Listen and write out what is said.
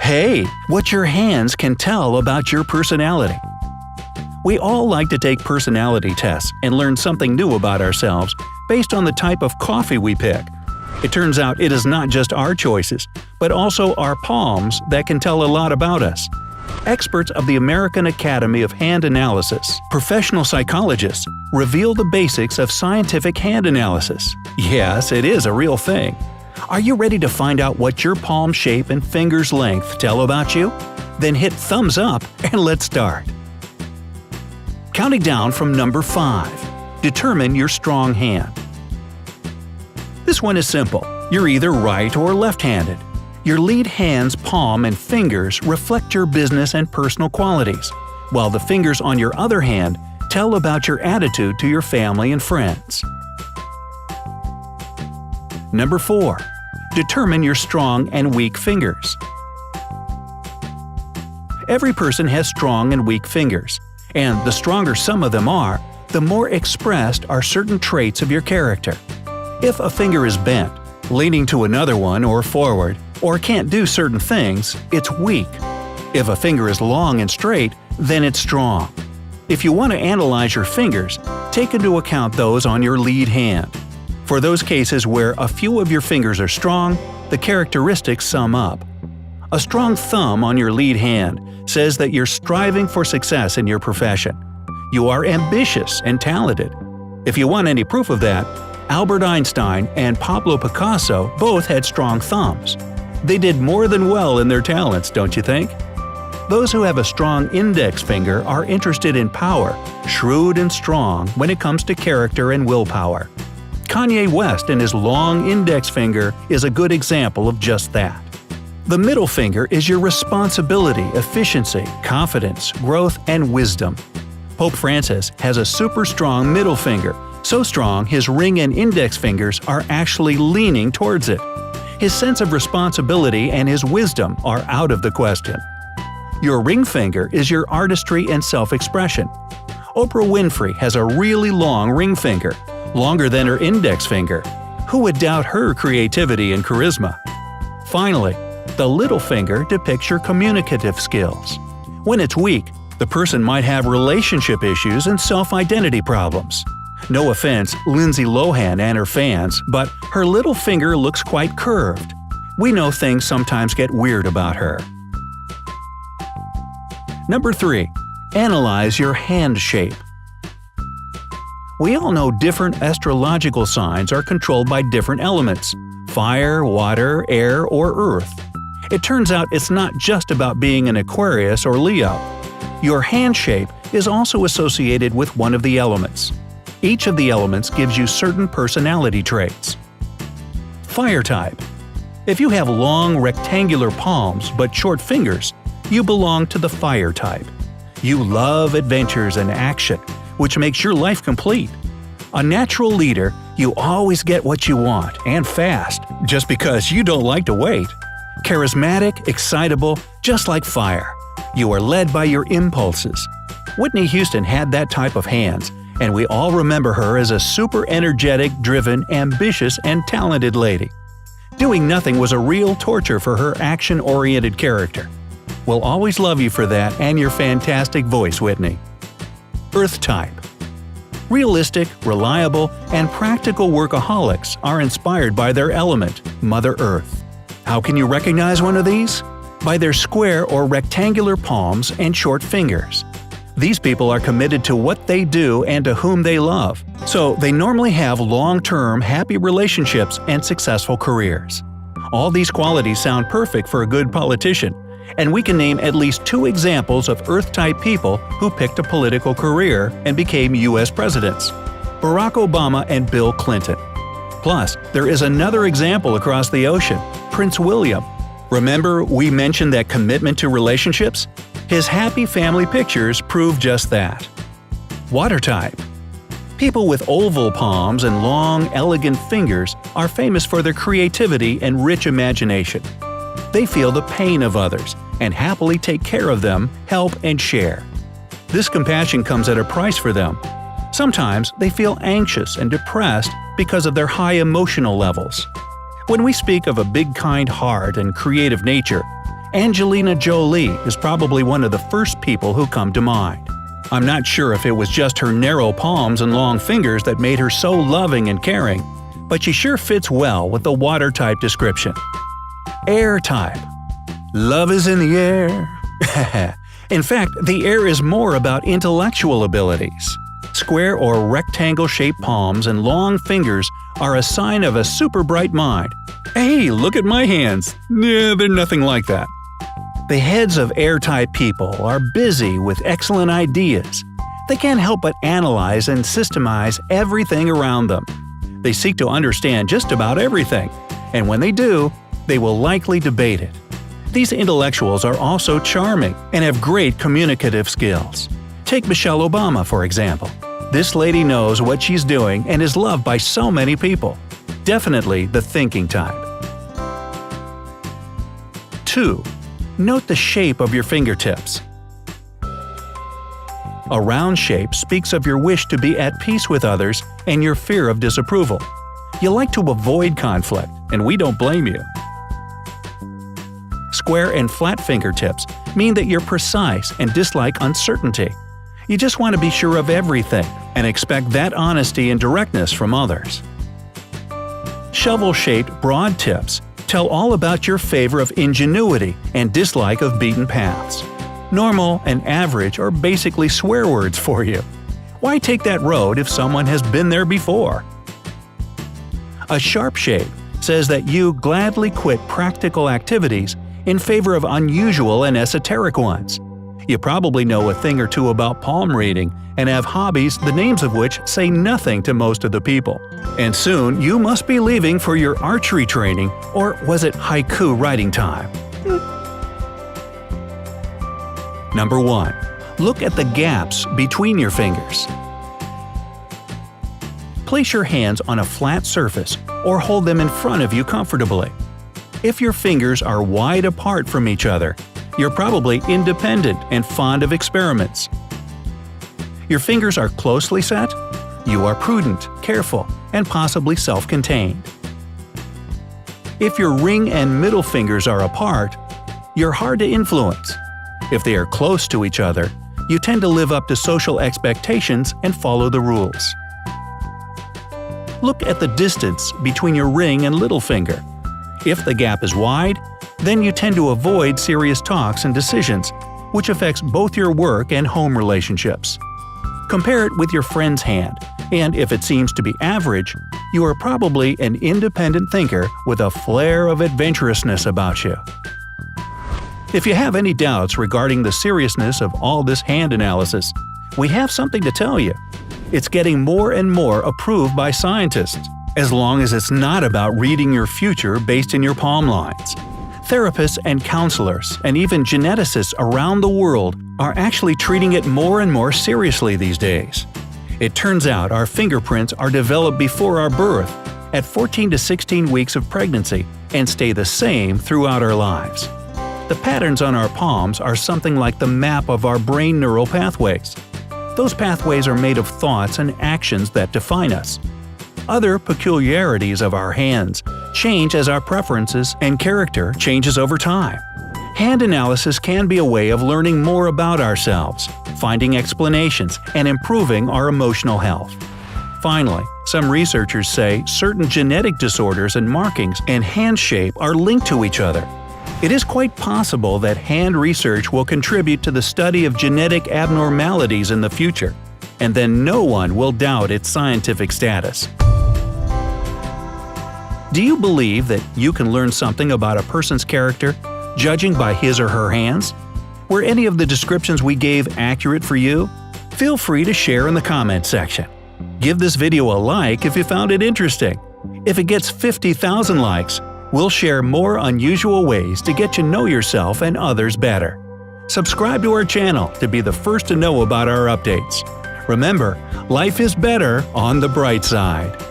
Hey, what your hands can tell about your personality. We all like to take personality tests and learn something new about ourselves based on the type of coffee we pick. It turns out it is not just our choices, but also our palms that can tell a lot about us. Experts of the American Academy of Hand Analysis, professional psychologists, reveal the basics of scientific hand analysis. Yes, it is a real thing. Are you ready to find out what your palm shape and finger's length tell about you? Then hit thumbs up and let's start. Counting down from number 5. Determine your strong hand. This one is simple. You're either right or left-handed. Your lead hand's palm and fingers reflect your business and personal qualities, while the fingers on your other hand tell about your attitude to your family and friends. Number 4. Determine your strong and weak fingers. Every person has strong and weak fingers, and the stronger some of them are, the more expressed are certain traits of your character. If a finger is bent, leaning to another one or forward, or can't do certain things, it's weak. If a finger is long and straight, then it's strong. If you want to analyze your fingers, take into account those on your lead hand. For those cases where a few of your fingers are strong, the characteristics sum up. A strong thumb on your lead hand says that you're striving for success in your profession. You are ambitious and talented. If you want any proof of that, Albert Einstein and Pablo Picasso both had strong thumbs. They did more than well in their talents, don't you think? Those who have a strong index finger are interested in power, shrewd and strong when it comes to character and willpower. Kanye West and his long index finger is a good example of just that. The middle finger is your responsibility, efficiency, confidence, growth, and wisdom. Pope Francis has a super strong middle finger, so strong his ring and index fingers are actually leaning towards it. His sense of responsibility and his wisdom are out of the question. Your ring finger is your artistry and self-expression. Oprah Winfrey has a really long ring finger, longer than her index finger. Who would doubt her creativity and charisma? Finally, the little finger depicts your communicative skills. When it's weak, the person might have relationship issues and self-identity problems. No offense, Lindsay Lohan and her fans, but her little finger looks quite curved. We know things sometimes get weird about her. Number 3. Analyze your hand shape. We all know different astrological signs are controlled by different elements – fire, water, air, or earth. It turns out it's not just about being an Aquarius or Leo. Your hand shape is also associated with one of the elements. Each of the elements gives you certain personality traits. Fire type. If you have long rectangular palms but short fingers, you belong to the fire type. You love adventures and action, which makes your life complete. A natural leader, you always get what you want, and fast, just because you don't like to wait. Charismatic, excitable, just like fire. You are led by your impulses. Whitney Houston had that type of hands, and we all remember her as a super energetic, driven, ambitious, and talented lady. Doing nothing was a real torture for her action-oriented character. We'll always love you for that and your fantastic voice, Whitney. Earth type. Realistic, reliable, and practical workaholics are inspired by their element, Mother Earth. How can you recognize one of these? By their square or rectangular palms and short fingers. These people are committed to what they do and to whom they love, so they normally have long-term, happy relationships and successful careers. All these qualities sound perfect for a good politician, and we can name at least 2 examples of Earth-type people who picked a political career and became U.S. presidents: Barack Obama and Bill Clinton. Plus, there is another example across the ocean, Prince William. Remember we mentioned that commitment to relationships? His happy family pictures prove just that. Water type. People with oval palms and long, elegant fingers are famous for their creativity and rich imagination. They feel the pain of others and happily take care of them, help, and share. This compassion comes at a price for them. Sometimes they feel anxious and depressed because of their high emotional levels. When we speak of a big kind heart and creative nature, Angelina Jolie is probably one of the first people who come to mind. I'm not sure if it was just her narrow palms and long fingers that made her so loving and caring, but she sure fits well with the water type description. Air type. Love is in the air. In fact, the air is more about intellectual abilities. Square or rectangle-shaped palms and long fingers are a sign of a super bright mind. Hey, look at my hands. Yeah, they're nothing like that. The heads of air-type people are busy with excellent ideas. They can't help but analyze and systemize everything around them. They seek to understand just about everything, and when they do, they will likely debate it. These intellectuals are also charming and have great communicative skills. Take Michelle Obama, for example. This lady knows what she's doing and is loved by so many people. Definitely the thinking type. 2. Note the shape of your fingertips. A round shape speaks of your wish to be at peace with others and your fear of disapproval. You like to avoid conflict, and we don't blame you. Square and flat fingertips mean that you're precise and dislike uncertainty. You just want to be sure of everything and expect that honesty and directness from others. Shovel-shaped broad tips tell all about your favor of ingenuity and dislike of beaten paths. Normal and average are basically swear words for you. Why take that road if someone has been there before? A sharp shape says that you gladly quit practical activities in favor of unusual and esoteric ones. You probably know a thing or two about palm reading and have hobbies the names of which say nothing to most of the people. And soon you must be leaving for your archery training, or was it haiku writing time? Number 1. Look at the gaps between your fingers. Place your hands on a flat surface or hold them in front of you comfortably. If your fingers are wide apart from each other, you're probably independent and fond of experiments. Your fingers are closely set? You are prudent, careful, and possibly self-contained. If your ring and middle fingers are apart, you're hard to influence. If they are close to each other, you tend to live up to social expectations and follow the rules. Look at the distance between your ring and little finger. If the gap is wide, then you tend to avoid serious talks and decisions, which affects both your work and home relationships. Compare it with your friend's hand, and if it seems to be average, you are probably an independent thinker with a flair of adventurousness about you. If you have any doubts regarding the seriousness of all this hand analysis, we have something to tell you. It's getting more and more approved by scientists, as long as it's not about reading your future based in your palm lines. Therapists and counselors, and even geneticists around the world are actually treating it more and more seriously these days. It turns out our fingerprints are developed before our birth, at 14 to 16 weeks of pregnancy, and stay the same throughout our lives. The patterns on our palms are something like the map of our brain neural pathways. Those pathways are made of thoughts and actions that define us. Other peculiarities of our hands change as our preferences and character changes over time. Hand analysis can be a way of learning more about ourselves, finding explanations, and improving our emotional health. Finally, some researchers say certain genetic disorders and markings and hand shape are linked to each other. It is quite possible that hand research will contribute to the study of genetic abnormalities in the future, and then no one will doubt its scientific status. Do you believe that you can learn something about a person's character judging by his or her hands? Were any of the descriptions we gave accurate for you? Feel free to share in the comment section. Give this video a like if you found it interesting. If it gets 50,000 likes, we'll share more unusual ways to get to know yourself and others better. Subscribe to our channel to be the first to know about our updates. Remember, life is better on the bright side.